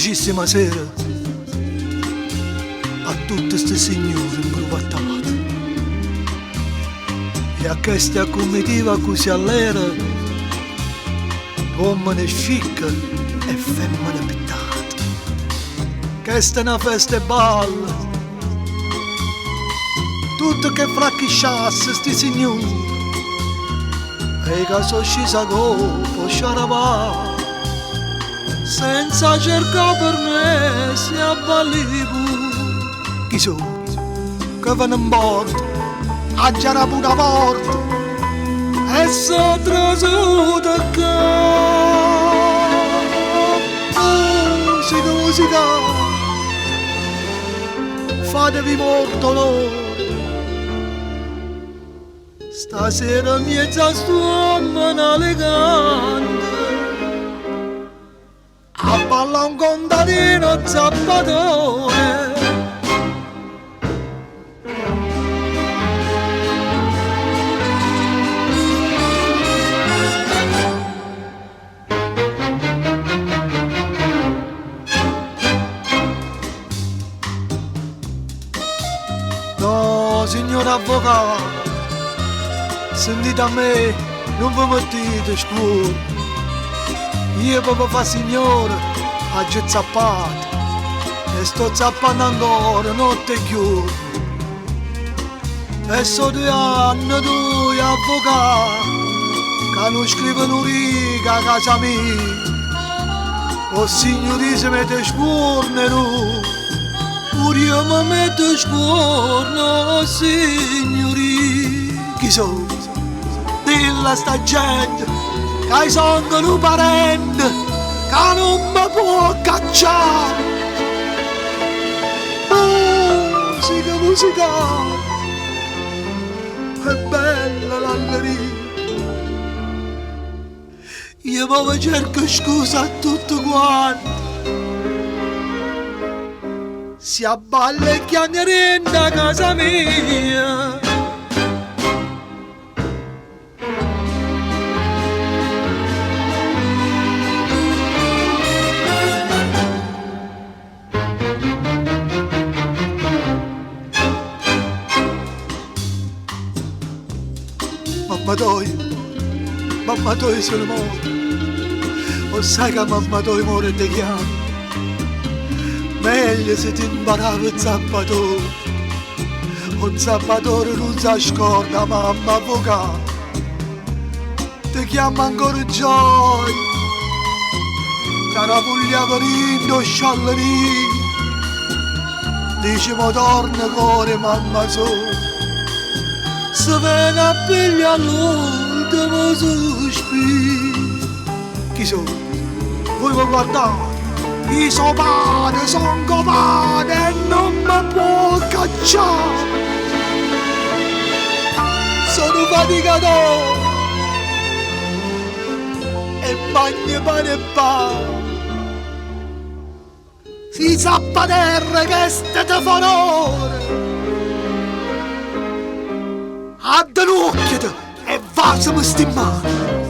dicessimo sera a tutti questi signori improvattati e a questa comitiva così all'era uomini scicca e femmine pittate. Questa è una festa balla, tutto che fracchisciasse sti signori e che sono scesa dopo sciarabà senza cercare permessi a Ballibu. Chi sono? Che vanno in bordo a girare una porta e sono trasuto qua. Musica, musica, fatevi molto loro. Stasera mezza stuomana elegante a balla un contadino zappatore. No, signor avvocato, sentite a me, non vi mettete scuro. Io proprio fa signore, oggi zappato e sto zappando ancora notte e giorno. E so 2 anni, 2 avvocati che non scrivono riga a casa mia. O signori si mette scorno, pure io mi metto scorno, signori. Chi sono? Dilla a sta gente che sono un parente che non mi può cacciare. Musica, musica, è bella l'alleria. Io proprio cerco scusa a tutti quanti. Si abballa e chiamerenda a casa mia. Mamma Toi sono morto. O sai che mamma Toi muore e ti chiama. Meglio se ti imparava il zappatore. Un zappatore non si scorda, mamma avvocato. Ti chiama ancora Gioia. Cara voglia corrindo sciallerì. Dice mo torna cuore mamma sola. Se viene a pigliare l'ultimo sospiro. Chi sono? Voi mi guardate? Io sono pane, sono copane e non mi può cacciare. Sono faticato e bagno pane e pane. Si zappa terra che state fanore. A denocchiate e vasami sti mani.